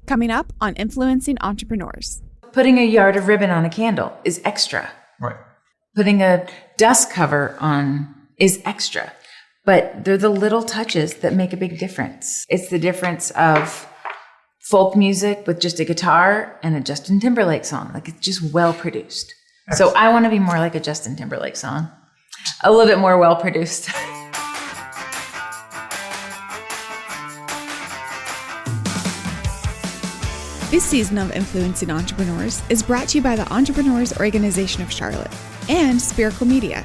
Coming up on Influencing Entrepreneurs. Putting a yard of ribbon on a candle is extra. Right. Putting a dust cover on is extra. But they're the little touches that make a big difference. It's the difference of folk music with just a guitar and a Justin Timberlake song. Like, it's just well produced. So I want to be more like a Justin Timberlake song. A little bit more well produced. This season of Influencing Entrepreneurs is brought to you by the Entrepreneurs Organization of Charlotte and Spherical Media.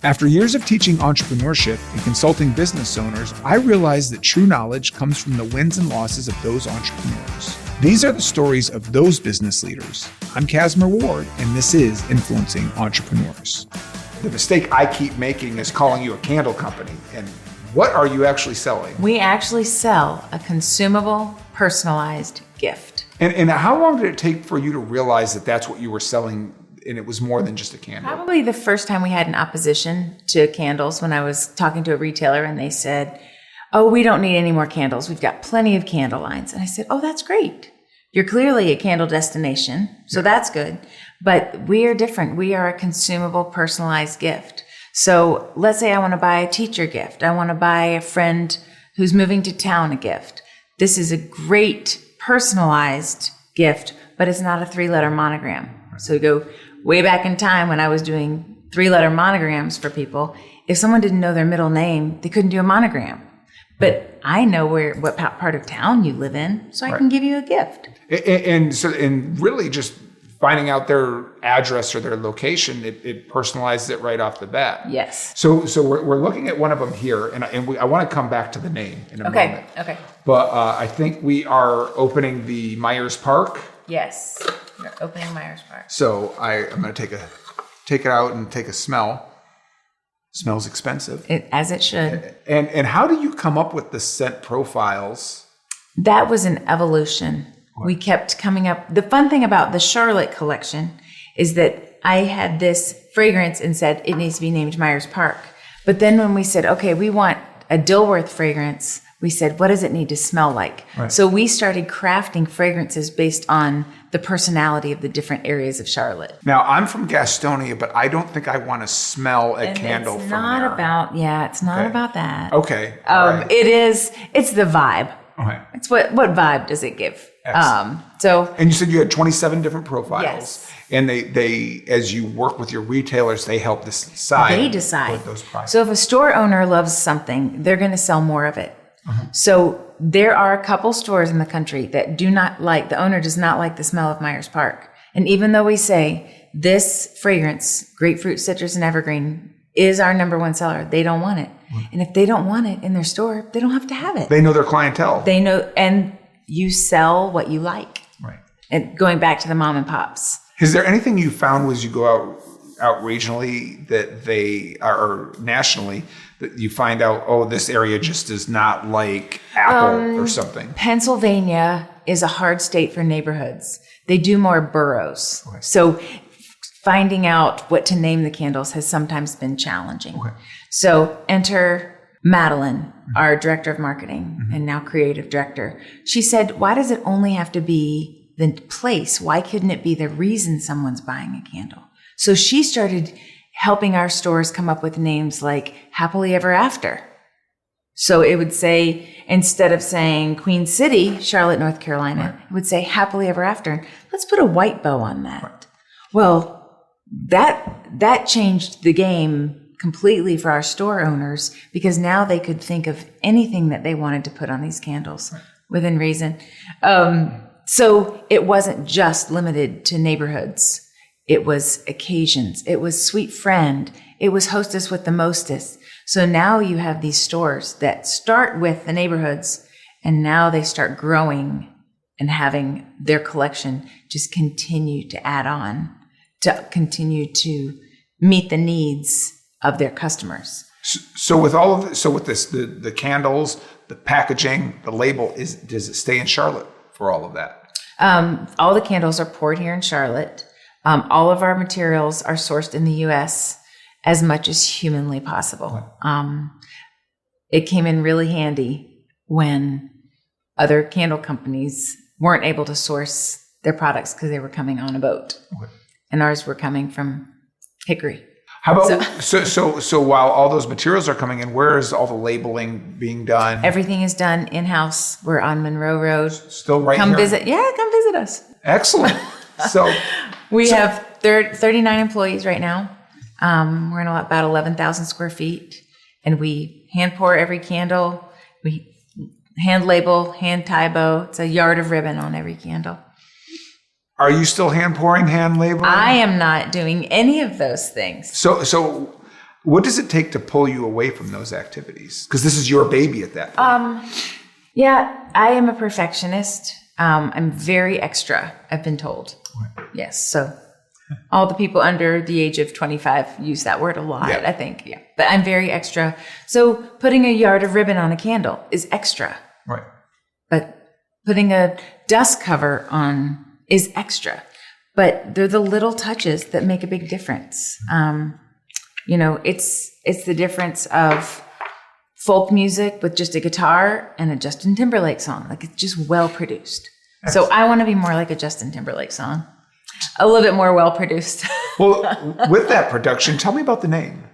After years of teaching entrepreneurship and consulting business owners, I realized that true knowledge comes from the wins and losses of those entrepreneurs. These are the stories of those business leaders. I'm Casimir Ward, and this is Influencing Entrepreneurs. The mistake I keep making is calling you a candle company. And what are you actually selling? We actually sell a consumable, personalized gift. And how long did it take for you to realize that that's what you were selling and it was more than just a candle? Probably the first time we had an opposition to candles, when I was talking to a retailer and they said, "Oh, we don't need any more candles. We've got plenty of candle lines." And I said, "Oh, that's great. You're clearly a candle destination, so that's good. But we are different. We are a consumable, personalized gift. So let's say I want to buy a teacher gift. I want to buy a friend who's moving to town a gift. This is a great personalized gift, but it's not a 3-letter monogram." So we go way back in time when I was doing 3-letter monograms for people. If someone didn't know their middle name, they couldn't do a monogram. But I know what part of town you live in, so I can give you a gift. And really just finding out their address or their location, it personalizes it right off the bat. Yes. So we're looking at one of them here, and I want to come back to the name in a moment. Okay. But I think we are opening the Myers Park. Yes. We're opening Myers Park. So I'm going to take it out and take a smell. Smells expensive. As it should. And how do you come up with the scent profiles? That was an evolution. What? We kept coming up. The fun thing about the Charlotte collection is that I had this fragrance and said it needs to be named Myers Park. But then when we said, okay, we want a Dilworth fragrance, we said, what does it need to smell like? Right. So we started crafting fragrances based on the personality of the different areas of Charlotte. Now, I'm from Gastonia, but I don't think I want to smell a candle from there. It's not about that. Okay. Right. It's the vibe. Okay. It's what vibe does it give? And you said you had 27 different profiles. Yes. And they as you work with your retailers, they help decide. They decide. Those prices. So if a store owner loves something, they're going to sell more of it. Uh-huh. So there are a couple stores in the country that the owner does not like the smell of Myers Park. And even though we say this fragrance, grapefruit, citrus, and evergreen, is our number one seller, they don't want it. Mm-hmm. And if they don't want it in their store, they don't have to have it. They know their clientele. They know, and you sell what you like. Right. And going back to the mom and pops. Is there anything you found as you go out regionally that they or nationally that you find out, oh, this area just is not like Apple or something? Pennsylvania is a hard state for neighborhoods. They do more boroughs. Okay. So finding out what to name the candles has sometimes been challenging. Okay. So enter Madeline, our director of marketing and now creative director. She said, why does it only have to be the place? Why couldn't it be the reason someone's buying a candle? So she started helping our stores come up with names like Happily Ever After. So it would say, instead of saying Queen City, Charlotte, North Carolina, it would say Happily Ever After. Let's put a white bow on that. Right. Well, that changed the game completely for our store owners, because now they could think of anything that they wanted to put on these candles within reason. So it wasn't just limited to neighborhoods. It was occasions. It was sweet friend. It was hostess with the mostest. So now you have these stores that start with the neighborhoods, and now they start growing and having their collection just continue to add on to continue to meet the needs of their customers. So with all of this, the candles, the packaging, the label, does it stay in Charlotte for all of that? All the candles are poured here in Charlotte. All of our materials are sourced in the U.S. as much as humanly possible. It came in really handy when other candle companies weren't able to source their products because they were coming on a boat. Okay. And ours were coming from hickory. How about so while all those materials are coming in, where is all the labeling being done? Everything is done in-house. We're on Monroe Road. Still right Come here? visit. Yeah, come visit us. Excellent. So we have 39 employees right now. We're in about 11,000 square feet, and we hand pour every candle. We hand label, hand tie bow. It's a yard of ribbon on every candle. are you still hand pouring, hand labeling? I am not doing any of those things. So what does it take to pull you away from those activities? Because this is your baby at that point. Yeah, I am a perfectionist. I'm very extra, I've been told. Right. Yes. So all the people under the age of 25 use that word a lot, Yeah. I think. Yeah. But I'm very extra. So putting a yard of ribbon on a candle is extra. Right. But putting a dust cover on is extra. But they're the little touches that make a big difference. It's the difference of folk music with just a guitar and a Justin Timberlake song. Like, it's just well produced. So I want to be more like a Justin Timberlake song. A little bit more well produced. Well, with that production, tell me about the name.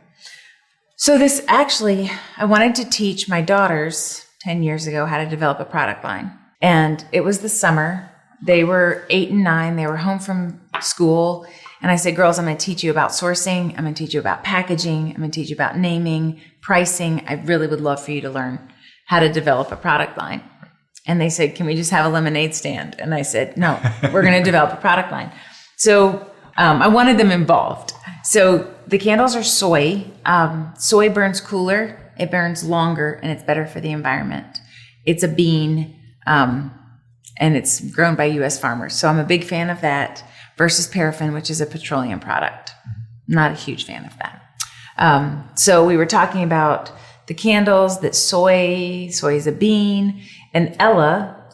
So this actually, I wanted to teach my daughters 10 years ago how to develop a product line. And it was the summer. They were 8 and 9. They were home from school. And I said, girls, I'm going to teach you about sourcing. I'm going to teach you about packaging. I'm going to teach you about naming, pricing. I really would love for you to learn how to develop a product line. And they said, can we just have a lemonade stand? And I said, no, we're going to develop a product line. So I wanted them involved. So the candles are soy. Soy burns cooler. It burns longer, and it's better for the environment. It's a bean, and it's grown by U.S. farmers. So I'm a big fan of that versus paraffin, which is a petroleum product. Not a huge fan of that. So we were talking about the candles, that soy is a bean. And Ella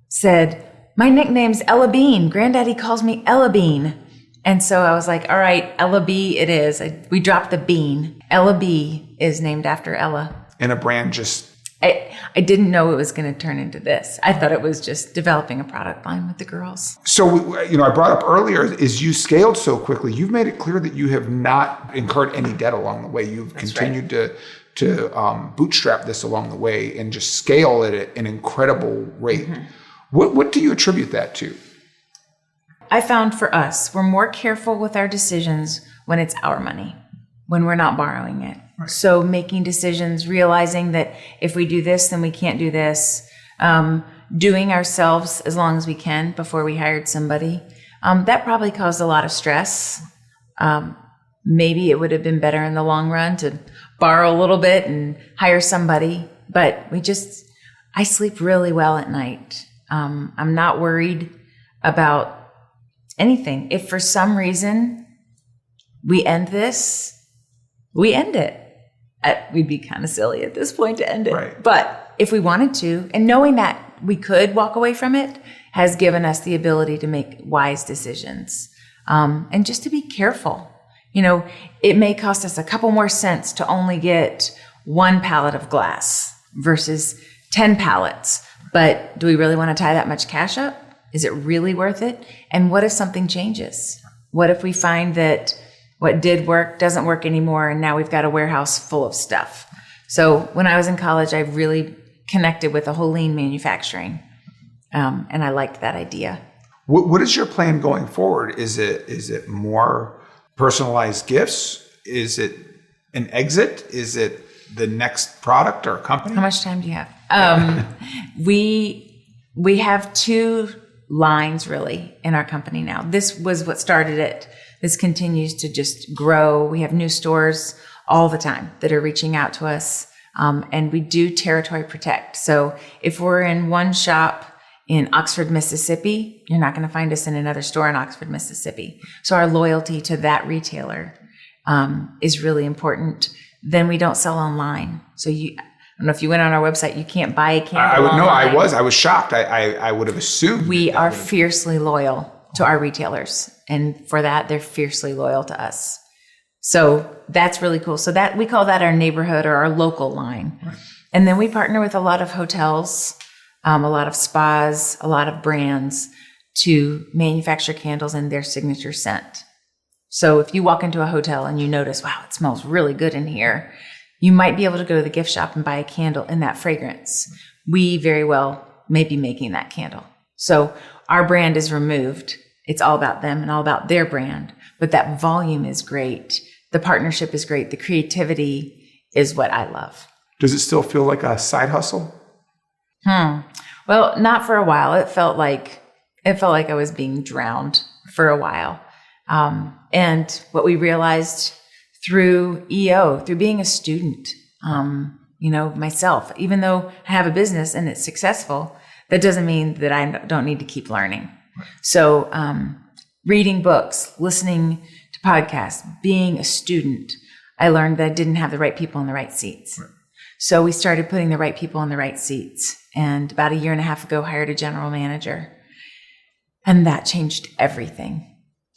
said, my nickname's Ella Bean. Granddaddy calls me Ella Bean. And so I was like, all right, Ella B it is. We dropped the bean. Ella B is named after Ella. And a brand just... I didn't know it was going to turn into this. I thought it was just developing a product line with the girls. So, I brought up earlier, is you scaled so quickly. You've made it clear that you have not incurred any debt along the way. You've continued to bootstrap this along the way and just scale it at an incredible rate. Mm-hmm. What do you attribute that to? I found for us, we're more careful with our decisions when it's our money, when we're not borrowing it. Right. So making decisions, realizing that if we do this, then we can't do this. Doing ourselves as long as we can before we hired somebody. That probably caused a lot of stress. Maybe it would have been better in the long run to borrow a little bit and hire somebody. But I sleep really well at night. I'm not worried about anything. If for some reason we end this, we end it. We'd be kind of silly at this point to end it. Right. But if we wanted to, and knowing that we could walk away from it has given us the ability to make wise decisions. And just to be careful. It may cost us a couple more cents to only get 1 pallet of glass versus 10 pallets. But do we really want to tie that much cash up? Is it really worth it? And what if something changes? What if we find that what did work doesn't work anymore, and now we've got a warehouse full of stuff? So when I was in college, I really connected with the whole lean manufacturing, and I liked that idea. What is your plan going forward? Is it more personalized gifts? Is it an exit? Is it the next product or company? How much time do you have? We have 2 lines really in our company now. This was what started it. This continues to just grow. We have new stores all the time that are reaching out to us. And we do territory protect. So if we're in one shop in Oxford, Mississippi, you're not going to find us in another store in Oxford, Mississippi. So our loyalty to that retailer is really important. Then we don't sell online. So I don't know if you went on our website, you can't buy a candle online. No, I was shocked. I would have assumed. We are fiercely loyal to our retailers. And for that, they're fiercely loyal to us. So that's really cool. So that we call that our neighborhood or our local line. Right. And then we partner with a lot of hotels a lot of spas, a lot of brands to manufacture candles in their signature scent. So if you walk into a hotel and you notice, wow, it smells really good in here, you might be able to go to the gift shop and buy a candle in that fragrance. We very well may be making that candle. So our brand is removed. It's all about them and all about their brand, but that volume is great. The partnership is great. The creativity is what I love. Does it still feel like a side hustle? Well, not for a while. It felt like I was being drowned for a while. And what we realized through EO, through being a student, myself, even though I have a business and it's successful, that doesn't mean that I don't need to keep learning. Right. So, reading books, listening to podcasts, being a student, I learned that I didn't have the right people in the right seats. Right. So we started putting the right people in the right seats. And about a year and a half ago, hired a general manager. And that changed everything.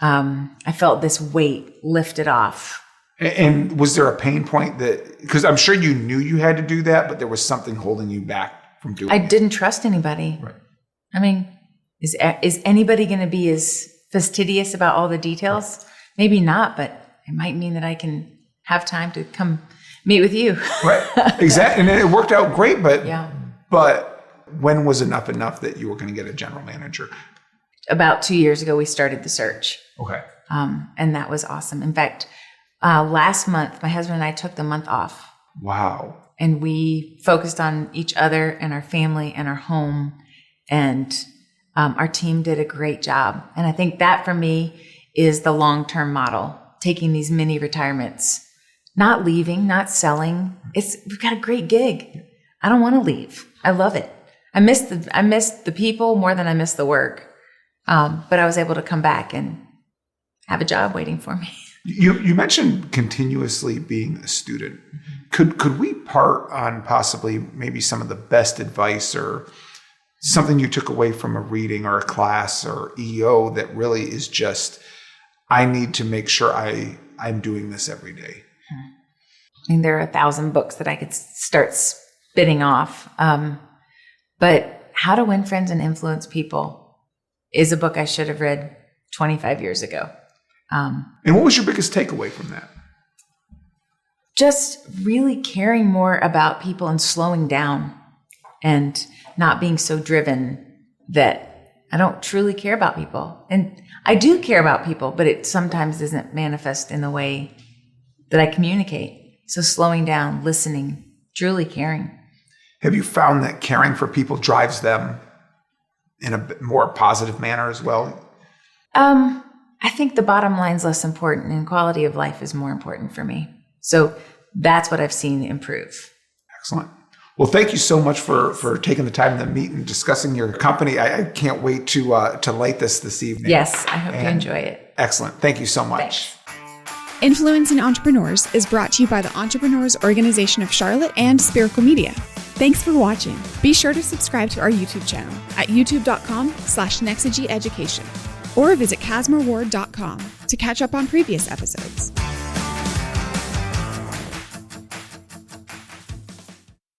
I felt this weight lifted off. And was there a pain point because I'm sure you knew you had to do that, but there was something holding you back from doing it? I didn't trust anybody. Right. I mean, is anybody going to be as fastidious about all the details? Right. Maybe not, but it might mean that I can have time to come meet with you. Right. Exactly. And it worked out great, but yeah. But when was enough that you were going to get a general manager? About 2 years ago, we started the search. Okay. And that was awesome. In fact, last month, my husband and I took the month off. Wow. And we focused on each other and our family and our home. And our team did a great job. And I think that for me is the long-term model, taking these mini retirements, not leaving, not selling. We've got a great gig. I don't want to leave. I love it. I miss the people more than I miss the work. But I was able to come back and have a job waiting for me. You mentioned continuously being a student. Could we part on possibly maybe some of the best advice or something you took away from a reading or a class or EO that really is just, I need to make sure I'm doing this every day? I mean, there are 1,000 books that I could start spitting off. But How to Win Friends and Influence People is a book I should have read 25 years ago. And what was your biggest takeaway from that? Just really caring more about people and slowing down and not being so driven that I don't truly care about people. And I do care about people, but it sometimes doesn't manifest in the way that I communicate. So slowing down, listening, truly caring. Have you found that caring for people drives them in a more positive manner as well? I think the bottom line is less important and quality of life is more important for me. So that's what I've seen improve. Excellent. Well, thank you so much for taking the time to meet and discussing your company. I can't wait to light this evening. Yes, I hope you enjoy it. Excellent. Thank you so much. Thanks. Influencing Entrepreneurs is brought to you by the Entrepreneurs Organization of Charlotte and Spherical Media. Thanks for watching. Be sure to subscribe to our YouTube channel at youtube.com/Nexagy Education or visit casmerward.com to catch up on previous episodes.